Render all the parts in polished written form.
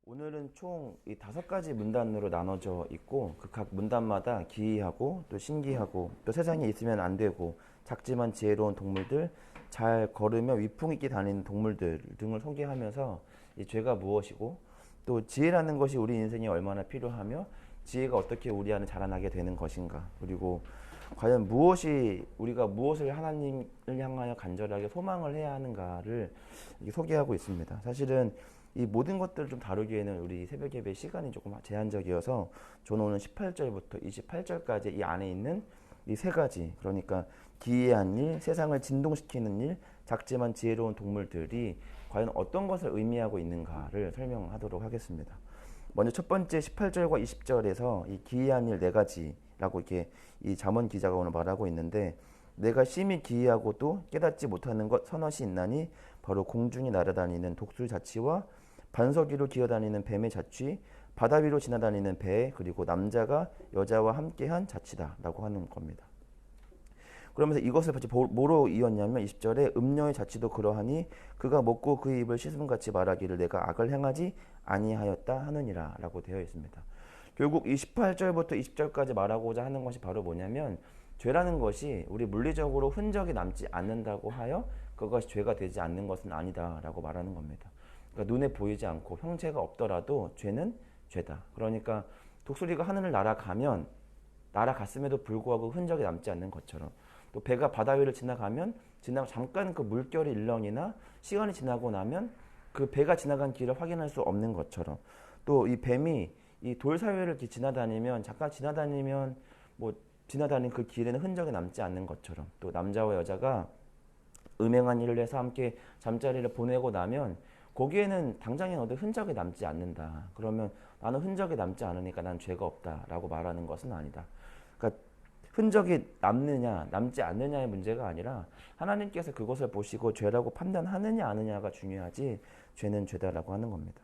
오늘은 총 이 5가지 문단으로 나눠져 있고 그 각 문단마다 기이하고 또 신기하고 또 세상에 있으면 안 되고 작지만 지혜로운 동물들, 잘 걸으며 위풍 있게 다니는 동물들 등을 소개하면서 이 죄가 무엇이고 또 지혜라는 것이 우리 인생에 얼마나 필요하며 지혜가 어떻게 우리 안에 자라나게 되는 것인가, 그리고 과연 무엇이 우리가 무엇을 하나님을 향하여 간절하게 소망을 해야 하는가를 소개하고 있습니다. 사실은 이 모든 것들을 좀 다루기에는 우리 새벽 예배 시간이 조금 제한적이어서 저는 오늘 18절부터 28절까지 이 안에 있는 이 3가지, 그러니까 기이한 일, 세상을 진동시키는 일, 작지만 지혜로운 동물들이 과연 어떤 것을 의미하고 있는가를 설명하도록 하겠습니다. 먼저 첫 번째 18절과 20절에서 이 기이한 일 4가지라고 이렇게 이 잠언 기자가 오늘 말하고 있는데, 내가 심히 기이하고도 깨닫지 못하는 것 서너시 있나니 바로 공중이 날아다니는 독수리 자치와 반석 위로 기어다니는 뱀의 자취, 바다 위로 지나다니는 배, 그리고 남자가 여자와 함께한 자치다라고 하는 겁니다. 그러면서 이것을 뭐로 이었냐면 20절에 음녀의 자치도 그러하니 그가 먹고 그의 입을 씻음같이 말하기를 내가 악을 행하지 아니하였다 하느니라 라고 되어 있습니다. 결국 28절부터 20절까지 말하고자 하는 것이 바로 뭐냐면, 죄라는 것이 우리 물리적으로 흔적이 남지 않는다고 하여 그것이 죄가 되지 않는 것은 아니다 라고 말하는 겁니다. 그러니까 눈에 보이지 않고 형체가 없더라도 죄는 죄다. 그러니까 독수리가 하늘을 날아갔음에도 불구하고 흔적이 남지 않는 것처럼, 또 배가 바다 위를 지나가면 잠깐 그 물결의 일렁이나 시간이 지나고 나면 그 배가 지나간 길을 확인할 수 없는 것처럼, 또 이 뱀이 이 돌 사이를 이렇게 잠깐 지나다니면 지나다닌 그 길에는 흔적이 남지 않는 것처럼, 또 남자와 여자가 음행한 일을 해서 함께 잠자리를 보내고 나면 거기에는 당장에 어디 흔적이 남지 않는다. 그러면 나는 흔적이 남지 않으니까 난 죄가 없다라고 말하는 것은 아니다. 그러니까 흔적이 남느냐 남지 않느냐의 문제가 아니라 하나님께서 그것을 보시고 죄라고 판단하느냐 아느냐가 중요하지, 죄는 죄다라고 하는 겁니다.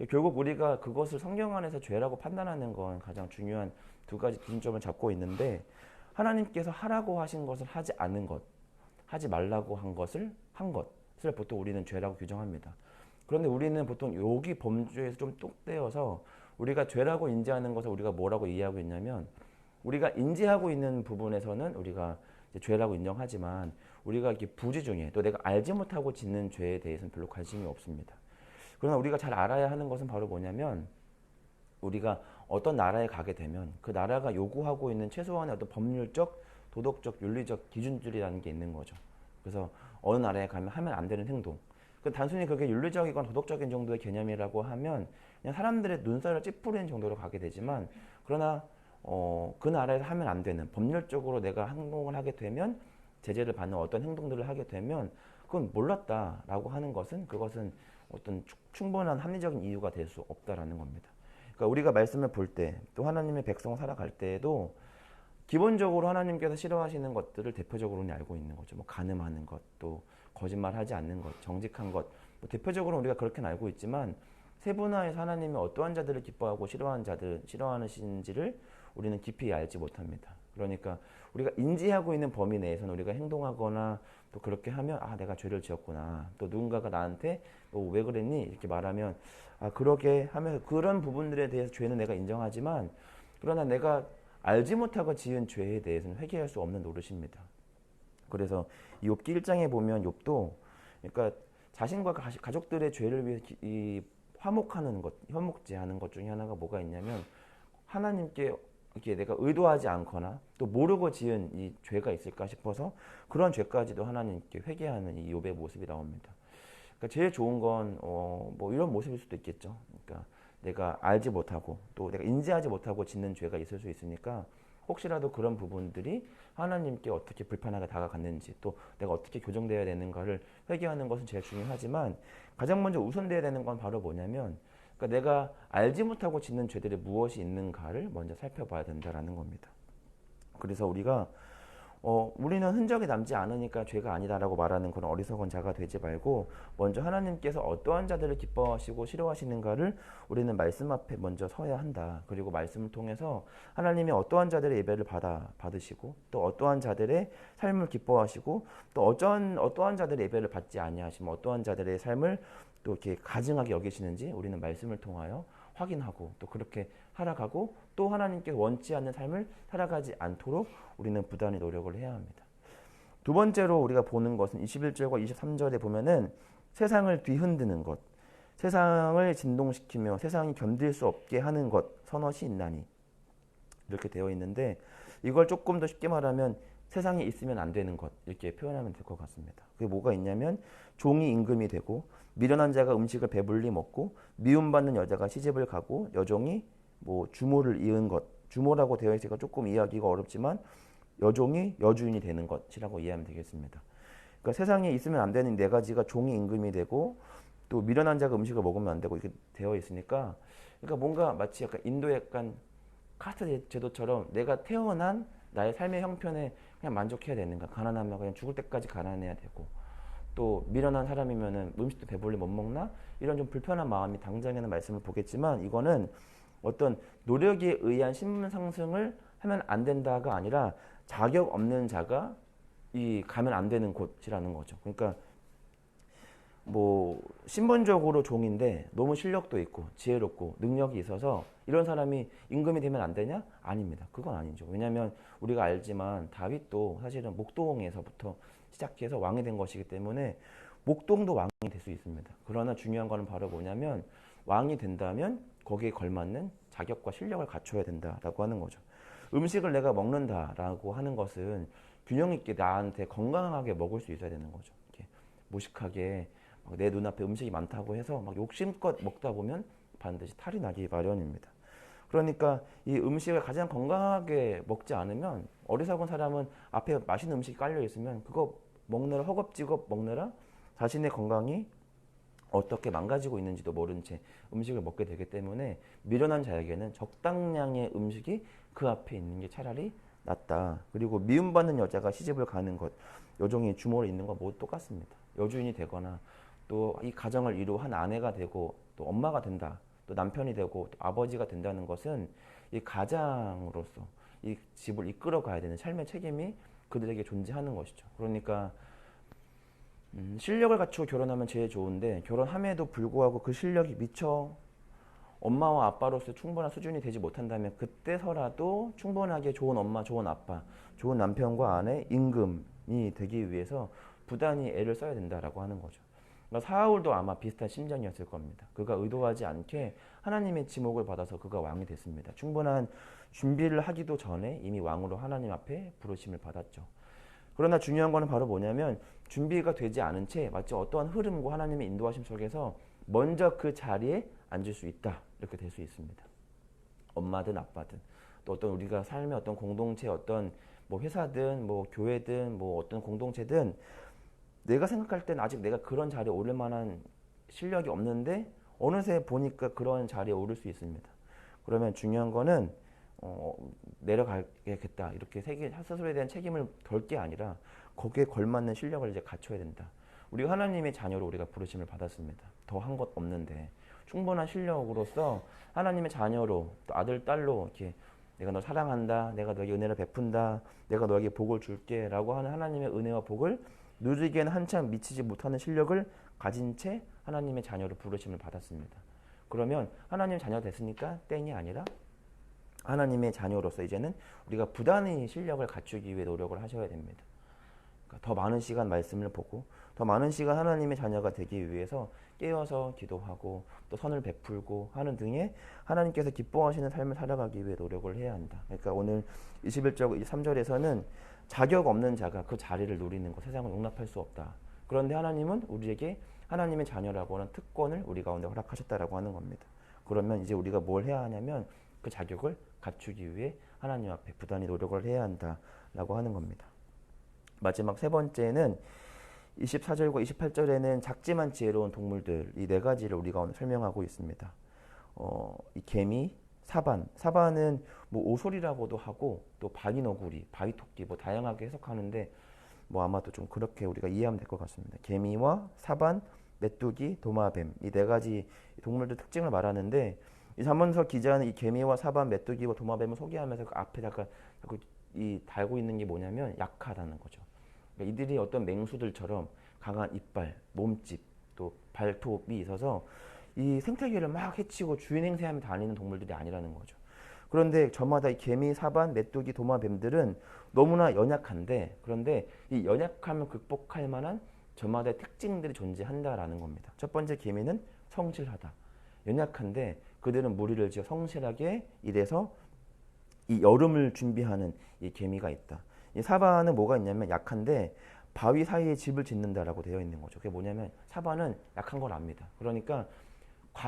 결국 우리가 그것을 성경 안에서 죄라고 판단하는 건 가장 중요한 2가지 기준점을 잡고 있는데, 하나님께서 하라고 하신 것을 하지 않은 것, 하지 말라고 한 것을 한 것을 보통 우리는 죄라고 규정합니다. 그런데 우리는 보통 여기 범주에서 좀 뚝 떼어서 우리가 죄라고 인지하는 것을 우리가 뭐라고 이해하고 있냐면, 우리가 인지하고 있는 부분에서는 우리가 이제 죄라고 인정하지만 우리가 이렇게 부지 중에 또 내가 알지 못하고 짓는 죄에 대해서는 별로 관심이 없습니다. 그러나 우리가 잘 알아야 하는 것은 바로 뭐냐면, 우리가 어떤 나라에 가게 되면 그 나라가 요구하고 있는 최소한의 어떤 법률적, 도덕적, 윤리적 기준들이라는 게 있는 거죠. 그래서 어느 나라에 가면 하면 안 되는 행동, 단순히 그게 윤리적이건 도덕적인 정도의 개념이라고 하면 그냥 사람들의 눈살을 찌푸리는 정도로 가게 되지만, 그러나 그 나라에서 하면 안 되는, 법률적으로 내가 행동을 하게 되면 제재를 받는 어떤 행동들을 하게 되면 그건 몰랐다라고 하는 것은, 그것은 어떤 충분한 합리적인 이유가 될 수 없다라는 겁니다. 그러니까 우리가 말씀을 볼 때, 또 하나님의 백성 살아갈 때에도 기본적으로 하나님께서 싫어하시는 것들을 대표적으로는 알고 있는 거죠. 간음하는 것, 또 거짓말하지 않는 것, 정직한 것, 대표적으로 우리가 그렇게는 알고 있지만 세분화해서 하나님이 어떠한 자들을 기뻐하고 싫어하시는지를 우리는 깊이 알지 못합니다. 그러니까 우리가 인지하고 있는 범위 내에서는 우리가 행동하거나 또 그렇게 하면 내가 죄를 지었구나, 또 누군가가 나한테 왜 그랬니 이렇게 말하면 그러게 하면서 그런 부분들에 대해서 죄는 내가 인정하지만, 그러나 내가 알지 못하고 지은 죄에 대해서는 회개할 수 없는 노릇입니다. 그래서 욥기 1장에 보면 욥도, 그러니까 자신과 가족들의 죄를 위해 이 화목하는 것, 현목제하는 것 중에 하나가 뭐가 있냐면, 하나님께 이렇게 내가 의도하지 않거나 또 모르고 지은 이 죄가 있을까 싶어서 그런 죄까지도 하나님께 회개하는 이 욥의 모습이 나옵니다. 그러니까 제일 좋은 건 이런 모습일 수도 있겠죠. 그러니까 내가 알지 못하고 또 내가 인지하지 못하고 짓는 죄가 있을 수 있으니까, 혹시라도 그런 부분들이 하나님께 어떻게 불편하게 다가갔는지, 또 내가 어떻게 교정되어야 되는가를 회개하는 것은 제일 중요하지만, 가장 먼저 우선되어야 되는 건 바로 뭐냐면, 그러니까 내가 알지 못하고 짓는 죄들이 무엇이 있는가를 먼저 살펴봐야 된다는 겁니다. 그래서 우리는 흔적이 남지 않으니까 죄가 아니다라고 말하는 그런 어리석은 자가 되지 말고, 먼저 하나님께서 어떠한 자들을 기뻐하시고 싫어하시는가를 우리는 말씀 앞에 먼저 서야 한다. 그리고 말씀을 통해서 하나님이 어떠한 자들의 예배를 받으시고, 또 어떠한 자들의 삶을 기뻐하시고, 또 어떠한 자들의 예배를 받지 아니하시면 어떠한 자들의 삶을 또 이렇게 가증하게 여기시는지 우리는 말씀을 통하여 확인하고 또 그렇게 살아가고 또 하나님께서 원치 않는 삶을 살아가지 않도록 우리는 부단히 노력을 해야 합니다. 두 번째로 우리가 보는 것은 21절과 23절에 보면은 세상을 뒤흔드는 것, 세상을 진동시키며 세상이 견딜 수 없게 하는 것, 선엇이 있나니 이렇게 되어 있는데 이걸 조금 더 쉽게 말하면 세상에 있으면 안 되는 것 이렇게 표현하면 될 것 같습니다. 그게 뭐가 있냐면 종이 임금이 되고 미련한 자가 음식을 배불리 먹고 미움받는 여자가 시집을 가고 여종이 뭐 주모를 이은 것, 주모라고 되어 있으니까 조금 이해하기가 어렵지만 여종이 여주인이 되는 것이라고 이해하면 되겠습니다. 그러니까 세상에 있으면 안 되는 네 가지가 종이 임금이 되고 또 미련한 자가 음식을 먹으면 안 되고 이렇게 되어 있으니까 그러니까 뭔가 마치 약간 인도의 약간 카스트 제도처럼 내가 태어난 나의 삶의 형편에 그냥 만족해야 되는가, 가난하면 그냥 죽을 때까지 가난해야 되고 또 미련한 사람이면은 음식도 배불리 못 먹나 이런 좀 불편한 마음이 당장에는 말씀을 보겠지만 이거는 어떤 노력에 의한 신분 상승을 하면 안 된다가 아니라 자격 없는 자가 이 가면 안 되는 곳이라는 거죠. 그러니까 뭐 신분적으로 종인데 너무 실력도 있고 지혜롭고 능력이 있어서 이런 사람이 임금이 되면 안 되냐? 아닙니다. 그건 아니죠. 왜냐하면 우리가 알지만 다윗도 사실은 목동에서부터 시작해서 왕이 된 것이기 때문에 목동도 왕이 될 수 있습니다. 그러나 중요한 거는 바로 뭐냐면 왕이 된다면 거기에 걸맞는 자격과 실력을 갖춰야 된다라고 하는 거죠. 음식을 내가 먹는다라고 하는 것은 균형 있게 나한테 건강하게 먹을 수 있어야 되는 거죠. 이렇게 무식하게 내 눈앞에 음식이 많다고 해서 막 욕심껏 먹다 보면 반드시 탈이 나기 마련입니다. 그러니까 이 음식을 가장 건강하게 먹지 않으면 어리석은 사람은 앞에 맛있는 음식이 깔려 있으면 그거 먹느라 허겁지겁 먹느라 자신의 건강이 어떻게 망가지고 있는지도 모른 채 음식을 먹게 되기 때문에 미련한 자에게는 적당량의 음식이 그 앞에 있는 게 차라리 낫다. 그리고 미움받는 여자가 시집을 가는 것, 여종이 주모를 잇는 거 모두 똑같습니다. 여주인이 되거나 또 이 가정을 이루한 아내가 되고 또 엄마가 된다. 또 남편이 되고 또 아버지가 된다는 것은 이 가장으로서 이 집을 이끌어 가야 되는 삶의 책임이 그들에게 존재하는 것이죠. 그러니까 실력을 갖추고 결혼하면 제일 좋은데 결혼함에도 불구하고 그 실력이 미처 엄마와 아빠로서 충분한 수준이 되지 못한다면 그때서라도 충분하게 좋은 엄마, 좋은 아빠, 좋은 남편과 아내, 임금이 되기 위해서 부단히 애를 써야 된다라고 하는 거죠. 그러니까 사울도 아마 비슷한 심정이었을 겁니다. 그가 의도하지 않게 하나님의 지목을 받아서 그가 왕이 됐습니다. 충분한 준비를 하기도 전에 이미 왕으로 하나님 앞에 부르심을 받았죠. 그러나 중요한 거는 바로 뭐냐면 준비가 되지 않은 채 마치 어떠한 흐름과 하나님의 인도하심 속에서 먼저 그 자리에 앉을 수 있다. 이렇게 될 수 있습니다. 엄마든 아빠든 또 어떤 우리가 삶의 어떤 공동체 어떤 뭐 회사든 뭐 교회든 뭐 어떤 공동체든 내가 생각할 땐 아직 내가 그런 자리에 오를 만한 실력이 없는데 어느새 보니까 그런 자리에 오를 수 있습니다. 그러면 중요한 거는 내려가야겠다 이렇게 스스로에 대한 책임을 덜 게 아니라 거기에 걸맞는 실력을 이제 갖춰야 된다. 우리가 하나님의 자녀로 우리가 부르심을 받았습니다. 더 한 것 없는데 충분한 실력으로서 하나님의 자녀로 또 아들 딸로 이렇게 내가 너 사랑한다, 내가 너에게 은혜를 베푼다, 내가 너에게 복을 줄게라고 하는 하나님의 은혜와 복을 누리기에는 한참 미치지 못하는 실력을 가진 채 하나님의 자녀로 부르심을 받았습니다. 그러면 하나님의 자녀 됐으니까 땡이 아니라 하나님의 자녀로서 이제는 우리가 부단히 실력을 갖추기 위해 노력을 하셔야 됩니다. 그러니까 더 많은 시간 말씀을 보고 더 많은 시간 하나님의 자녀가 되기 위해서 깨어서 기도하고 또 선을 베풀고 하는 등의 하나님께서 기뻐하시는 삶을 살아가기 위해 노력을 해야 한다. 그러니까 오늘 21절, 23절에서는 자격 없는 자가 그 자리를 누리는 것 세상은 용납할 수 없다. 그런데 하나님은 우리에게 하나님의 자녀라고 하는 특권을 우리 가운데 허락하셨다라고 하는 겁니다. 그러면 이제 우리가 뭘 해야 하냐면 그 자격을 갖추기 위해 하나님 앞에 부단히 노력을 해야 한다라고 하는 겁니다. 마지막 세 번째는 24절과 28절에는 작지만 지혜로운 동물들 이 네 가지를 우리가 오늘 설명하고 있습니다. 이 개미, 사반은 뭐 오솔이라고도 하고 또 바위너구리, 바위토끼 뭐 다양하게 해석하는데 뭐 아마도 좀 그렇게 우리가 이해하면 될 것 같습니다. 개미와 사반, 메뚜기, 도마뱀 이 네 가지 동물들 특징을 말하는데 이 잠언서 기자는 이 개미와 사반, 메뚜기와 도마뱀을 소개하면서 그 앞에다가 이 달고 있는 게 뭐냐면 약하다는 거죠. 그러니까 이들이 어떤 맹수들처럼 강한 이빨, 몸집, 또 발톱이 있어서 이 생태계를 막 해치고 주인 행세하며 다니는 동물들이 아니라는 거죠. 그런데 저마다 이 개미, 사반, 메뚜기, 도마뱀들은 너무나 연약한데, 그런데 이 연약함을 극복할 만한 저마다의 특징들이 존재한다라는 겁니다. 첫 번째, 개미는 성실하다. 연약한데 그들은 무리를 지어 성실하게 일해서 이 여름을 준비하는 이 개미가 있다. 이 사바는 뭐가 있냐면 약한데 바위 사이에 집을 짓는다라고 되어 있는 거죠. 그게 뭐냐면 사바는 약한 걸 압니다. 그러니까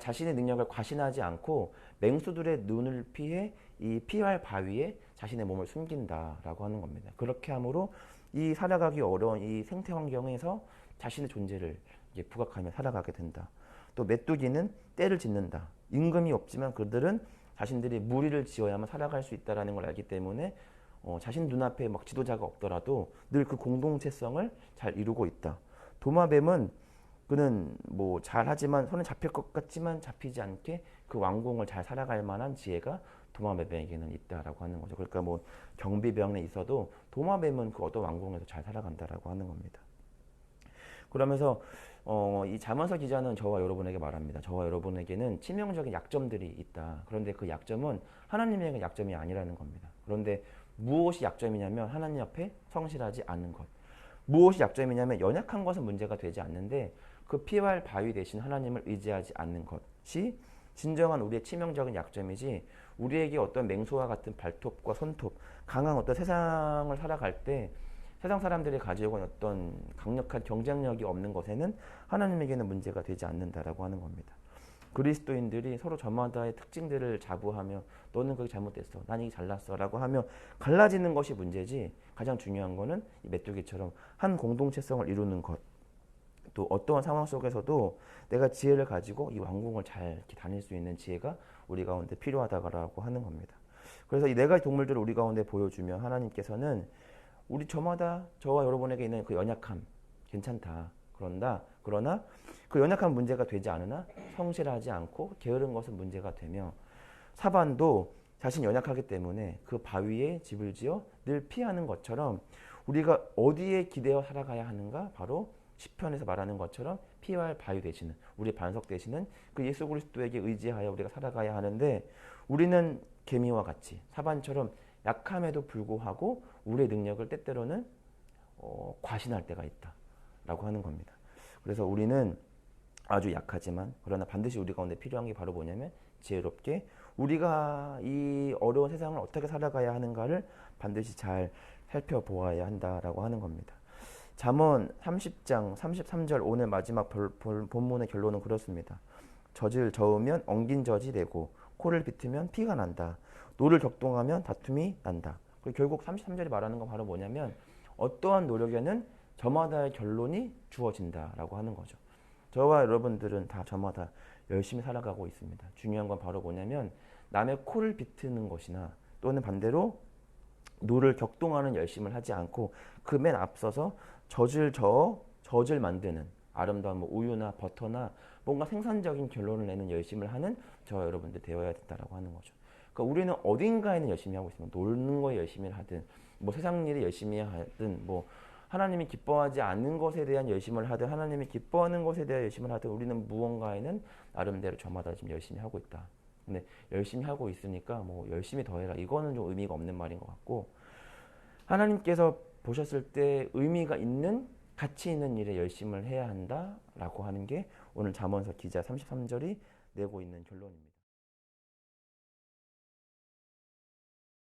자신의 능력을 과신하지 않고 맹수들의 눈을 피해 이 피할 바위에 자신의 몸을 숨긴다라고 하는 겁니다. 그렇게 함으로 이 살아가기 어려운 이 생태 환경에서 자신의 존재를 부각하며 살아가게 된다. 또 메뚜기는 떼를 짓는다. 임금이 없지만 그들은 자신들이 무리를 지어야만 살아갈 수 있다는 걸 알기 때문에 자신 눈앞에 막 지도자가 없더라도 늘 그 공동체성을 잘 이루고 있다. 도마뱀은 그는 뭐 잘하지만 손에 잡힐 것 같지만 잡히지 않게 그 왕궁을 잘 살아갈 만한 지혜가 도마뱀에게는 있다라고 하는 거죠. 그러니까 뭐 경비병에 있어도 도마뱀은 그 어떤 왕궁에서 잘 살아간다라고 하는 겁니다. 그러면서 이 자문서 기자는 저와 여러분에게 말합니다. 저와 여러분에게는 치명적인 약점들이 있다. 그런데 그 약점은 하나님에게 약점이 아니라는 겁니다. 그런데 무엇이 약점이냐면 하나님 앞에 성실하지 않는 것. 무엇이 약점이냐면 연약한 것은 문제가 되지 않는데 그 피할 바위 대신 하나님을 의지하지 않는 것이 진정한 우리의 치명적인 약점이지, 우리에게 어떤 맹수와 같은 발톱과 손톱, 강한 어떤 세상을 살아갈 때 세상 사람들이 가지고 있는 어떤 강력한 경쟁력이 없는 것에는 하나님에게는 문제가 되지 않는다라고 하는 겁니다. 그리스도인들이 서로 저마다의 특징들을 자부하며 너는 그게 잘못됐어, 난 이게 잘났어 라고 하며 갈라지는 것이 문제지, 가장 중요한 거는 이 메뚜기처럼 한 공동체성을 이루는 것, 또 어떠한 상황 속에서도 내가 지혜를 가지고 이 왕궁을 잘 이렇게 다닐 수 있는 지혜가 우리 가운데 필요하다고 하는 겁니다. 그래서 이 네 가지 동물들을 우리 가운데 보여주며 하나님께서는 우리 저와 여러분에게 있는 그 연약함 괜찮다. 그러나 그 연약한 문제가 되지 않으나 성실하지 않고 게으른 것은 문제가 되며, 사반도 자신이 연약하기 때문에 그 바위에 집을 지어 늘 피하는 것처럼 우리가 어디에 기대어 살아가야 하는가, 바로 시편에서 말하는 것처럼 피할 바위 되시는, 우리 반석 되시는 그 예수 그리스도에게 의지하여 우리가 살아가야 하는데, 우리는 개미와 같이 사반처럼 약함에도 불구하고 우리의 능력을 때때로는 과신할 때가 있다라고 하는 겁니다. 그래서 우리는 아주 약하지만 그러나 반드시 우리 가운데 필요한 게 바로 뭐냐면 지혜롭게 우리가 이 어려운 세상을 어떻게 살아가야 하는가를 반드시 잘 살펴보아야 한다라고 하는 겁니다. 잠언 30장 33절 오늘 마지막 본문의 결론은 그렇습니다. 젖을 저으면 엉긴 젖이 되고 코를 비트면 피가 난다. 노를 격동하면 다툼이 난다. 결국 33절이 말하는 건 바로 뭐냐면 어떠한 노력에는 저마다의 결론이 주어진다라고 하는 거죠. 저와 여러분들은 다 저마다 열심히 살아가고 있습니다. 중요한 건 바로 뭐냐면 남의 코를 비트는 것이나 또는 반대로 노를 격동하는 열심을 하지 않고 그 맨 앞서서 젖을 만드는 아름다운 뭐 우유나 버터나 뭔가 생산적인 결론을 내는 열심을 하는 저와 여러분들 되어야 된다라고 하는 거죠. 그러니까 우리는 어딘가에는 열심히 하고 있습니다. 놀는 거에 열심히 하든 뭐 세상 일에 열심히 하든 뭐 하나님이 기뻐하지 않는 것에 대한 열심을 하든 하나님이 기뻐하는 것에 대한 열심을 하든 우리는 무언가에는 나름대로 저마다 지금 열심히 하고 있다. 근데 열심히 하고 있으니까 뭐 열심히 더 해라, 이거는 좀 의미가 없는 말인 것 같고, 하나님께서 보셨을 때 의미가 있는 가치 있는 일에 열심을 해야 한다라고 하는 게 오늘 잠언서 기자 33절이 내고 있는 결론입니다.